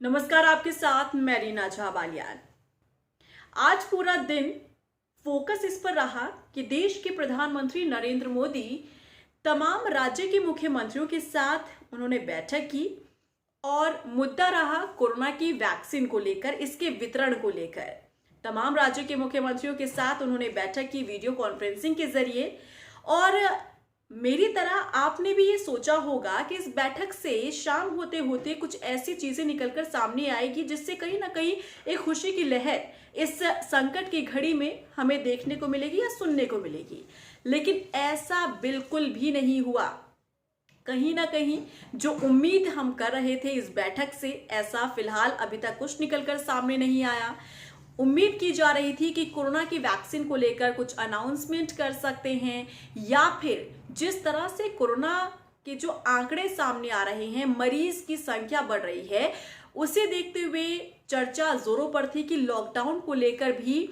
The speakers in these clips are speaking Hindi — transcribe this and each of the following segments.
नमस्कार, आपके साथ मैं रीना झा बालियान। आज पूरा दिन फोकस इस पर रहा कि देश के प्रधानमंत्री नरेंद्र मोदी तमाम राज्य के मुख्यमंत्रियों के साथ उन्होंने बैठक की और मुद्दा रहा कोरोना की वैक्सीन को लेकर, इसके वितरण को लेकर। तमाम राज्यों के मुख्यमंत्रियों के साथ उन्होंने बैठक की वीडियो कॉन्फ्रेंसिंग के जरिए। और मेरी तरह आपने भी ये सोचा होगा कि इस बैठक से शाम होते होते कुछ ऐसी चीजें निकलकर सामने आएगी जिससे कहीं ना कहीं एक खुशी की लहर इस संकट की घड़ी में हमें देखने को मिलेगी या सुनने को मिलेगी। लेकिन ऐसा बिल्कुल भी नहीं हुआ। कहीं ना कहीं जो उम्मीद हम कर रहे थे इस बैठक से, ऐसा फिलहाल अभी तक कुछ निकलकर सामने नहीं आया। उम्मीद की जा रही थी कि कोरोना की वैक्सीन को लेकर कुछ अनाउंसमेंट कर सकते हैं, या फिर जिस तरह से कोरोना के जो आंकड़े सामने आ रहे हैं, मरीज की संख्या बढ़ रही है, उसे देखते हुए चर्चा जोरों पर थी कि लॉकडाउन को लेकर भी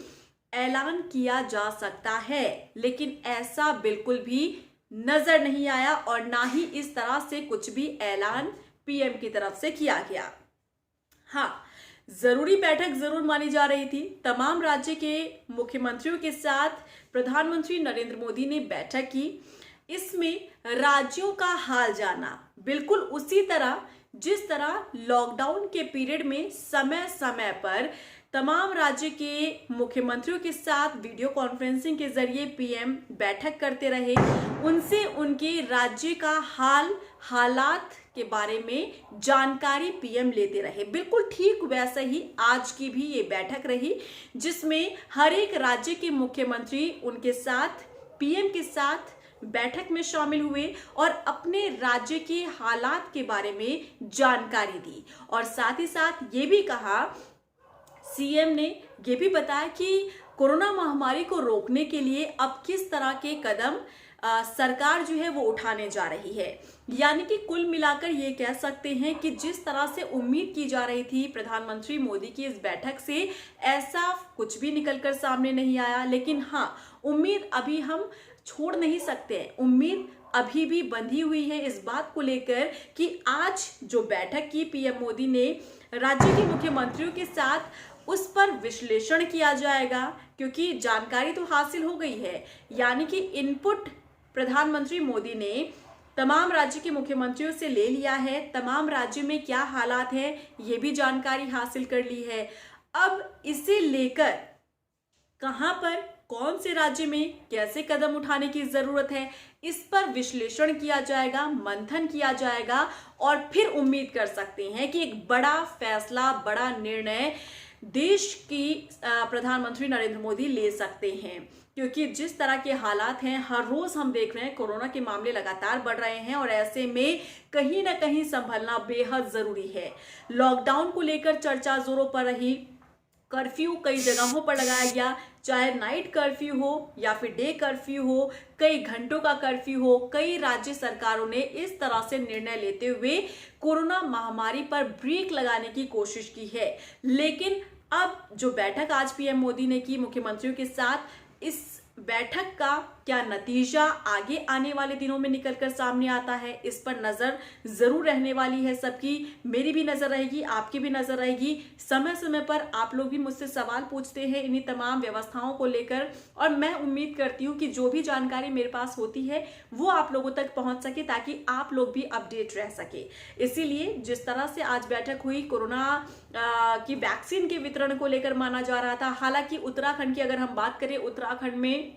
ऐलान किया जा सकता है। लेकिन ऐसा बिल्कुल भी नजर नहीं आया और ना ही इस तरह से कुछ भी ऐलान पीएम की तरफ से किया गया। हाँ, जरूरी बैठक जरूर मानी जा रही थी। तमाम राज्य के मुख्यमंत्रियों के साथ प्रधानमंत्री नरेंद्र मोदी ने बैठक की। इसमें राज्यों का हाल जाना, बिल्कुल उसी तरह जिस तरह लॉकडाउन के पीरियड में समय समय पर तमाम राज्य के मुख्यमंत्रियों के साथ वीडियो कॉन्फ्रेंसिंग के जरिए पीएम बैठक करते रहे, उनसे उनके राज्य का हालात के बारे में जानकारी पीएम लेते रहे। बिल्कुल ठीक वैसे ही आज की भी ये बैठक रही, जिसमें हर एक राज्य के मुख्यमंत्री उनके साथ पीएम के साथ बैठक में शामिल हुए और अपने राज्य के हालात के बारे में जानकारी दी। और साथ ही साथ ये भी कहा, सीएम ने ये भी बताया कि कोरोना महामारी को रोकने के लिए अब किस तरह के कदम सरकार जो है वो उठाने जा रही है। यानी कि कुल मिलाकर ये कह सकते हैं कि जिस तरह से उम्मीद की जा रही थी प्रधानमंत्री मोदी की इस बैठक से, ऐसा कुछ भी निकलकर सामने नहीं आया। लेकिन हाँ, उम्मीद अभी हम छोड़ नहीं सकते हैं। उम्मीद अभी भी बंधी हुई है इस बात को लेकर कि आज जो बैठक की पीएम मोदी ने राज्य के मुख्यमंत्रियों के साथ, उस पर विश्लेषण किया जाएगा, क्योंकि जानकारी तो हासिल हो गई है। यानी कि इनपुट प्रधानमंत्री मोदी ने तमाम राज्य के मुख्यमंत्रियों से ले लिया है। तमाम राज्यों में क्या हालात हैं ये भी जानकारी हासिल कर ली है। अब इसे लेकर कहां पर, कौन से राज्य में कैसे कदम उठाने की जरूरत है, इस पर विश्लेषण किया जाएगा, मंथन किया जाएगा और फिर उम्मीद कर सकते हैं कि एक बड़ा फैसला, बड़ा निर्णय देश की प्रधानमंत्री नरेंद्र मोदी ले सकते हैं। क्योंकि जिस तरह के हालात हैं, हर रोज हम देख रहे हैं कोरोना के मामले लगातार बढ़ रहे हैं और ऐसे में कहीं ना कहीं संभलना बेहद जरूरी है। लॉकडाउन को लेकर चर्चा जोरों पर रही। कर्फ्यू कई जगहों पर लगाया गया, चाहे नाइट कर्फ्यू हो या फिर डे कर्फ्यू हो, कई घंटों का कर्फ्यू हो। कई राज्य सरकारों ने इस तरह से निर्णय लेते हुए कोरोना महामारी पर ब्रेक लगाने की कोशिश की है। लेकिन अब जो बैठक आज पीएम मोदी ने की मुख्यमंत्रियों के साथ, इस बैठक का क्या नतीजा आगे आने वाले दिनों में निकलकर सामने आता है, इस पर नजर जरूर रहने वाली है सबकी। मेरी भी नजर रहेगी, आपकी भी नजर रहेगी। समय समय पर आप लोग भी मुझसे सवाल पूछते हैं इन्हीं तमाम व्यवस्थाओं को लेकर, और मैं उम्मीद करती हूँ कि जो भी जानकारी मेरे पास होती है वो आप लोगों तक पहुंच सके, ताकि आप लोग भी अपडेट रह सके। इसीलिए जिस तरह से आज बैठक हुई, कोरोना की वैक्सीन के वितरण को लेकर माना जा रहा था। हालांकि उत्तराखंड की अगर हम बात करें, उत्तराखंड में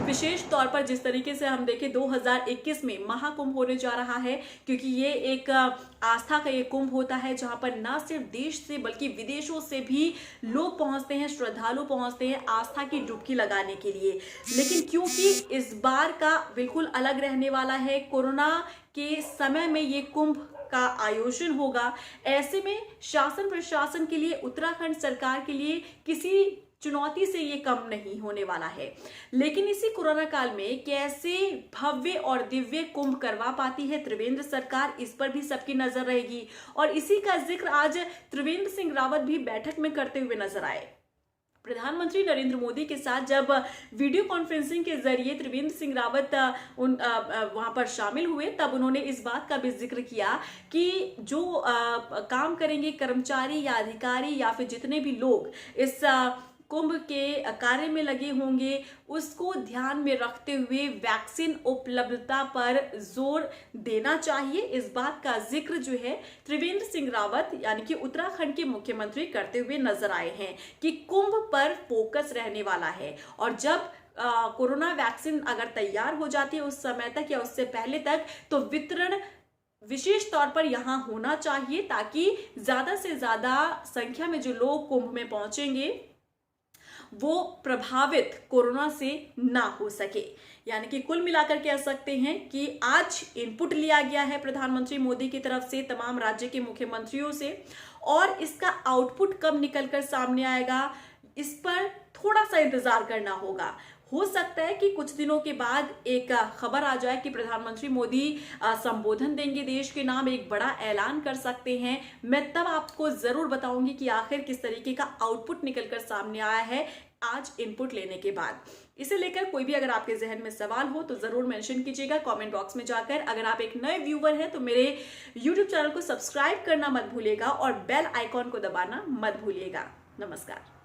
विशेष तौर पर जिस तरीके से हम देखें 2021 में महाकुंभ होने जा रहा है, क्योंकि ये एक आस्था का ये कुंभ होता है जहां पर न सिर्फ देश से बल्कि विदेशों से भी लोग पहुंचते हैं, श्रद्धालु पहुंचते हैं आस्था की डुबकी लगाने के लिए। लेकिन क्योंकि इस बार का बिल्कुल अलग रहने वाला है, कोरोना के समय में ये कुंभ का आयोजन होगा, ऐसे में शासन प्रशासन के लिए, उत्तराखंड सरकार के लिए किसी चुनौती से ये कम नहीं होने वाला है। लेकिन इसी कोरोना काल में कैसे भव्य और दिव्य कुंभ करवा पाती है त्रिवेंद्र सरकार, इस पर भी सबकी नजर रहेगी। और इसी का जिक्र आज त्रिवेंद्र सिंह रावत भी बैठक में करते हुए नजर आए। प्रधानमंत्री नरेंद्र मोदी के साथ जब वीडियो कॉन्फ्रेंसिंग के जरिए त्रिवेंद्र सिंह रावत वहां पर शामिल हुए, तब उन्होंने इस बात का भी जिक्र किया कि जो काम करेंगे कर्मचारी या अधिकारी या फिर जितने भी लोग इस कुंभ के कार्य में लगे होंगे, उसको ध्यान में रखते हुए वैक्सीन उपलब्धता पर जोर देना चाहिए। इस बात का जिक्र जो है त्रिवेंद्र सिंह रावत यानी कि उत्तराखंड के मुख्यमंत्री करते हुए नजर आए हैं कि कुंभ पर फोकस रहने वाला है, और जब कोरोना वैक्सीन अगर तैयार हो जाती है उस समय तक या उससे पहले तक, तो वितरण विशेष तौर पर यहां होना चाहिए ताकि ज्यादा से ज्यादा संख्या में जो लोग कुंभ में पहुंचेंगे वो प्रभावित कोरोना से ना हो सके। यानी कि कुल मिलाकर कह सकते हैं कि आज इनपुट लिया गया है प्रधानमंत्री मोदी की तरफ से तमाम राज्य के मुख्यमंत्रियों से, और इसका आउटपुट कब निकलकर सामने आएगा इस पर थोड़ा सा इंतजार करना होगा। हो सकता है कि कुछ दिनों के बाद एक खबर आ जाए कि प्रधानमंत्री मोदी संबोधन देंगे देश के नाम, एक बड़ा ऐलान कर सकते हैं। मैं तब आपको जरूर बताऊंगी कि आखिर किस तरीके का आउटपुट निकलकर सामने आया है आज इनपुट लेने के बाद। इसे लेकर कोई भी अगर आपके जहन में सवाल हो तो जरूर मेंशन कीजिएगा कमेंट बॉक्स में जाकर। अगर आप एक नए व्यूअर हैं तो मेरे यूट्यूब चैनल को सब्सक्राइब करना मत भूलिएगा और बेल आइकॉन को दबाना मत भूलिएगा। नमस्कार।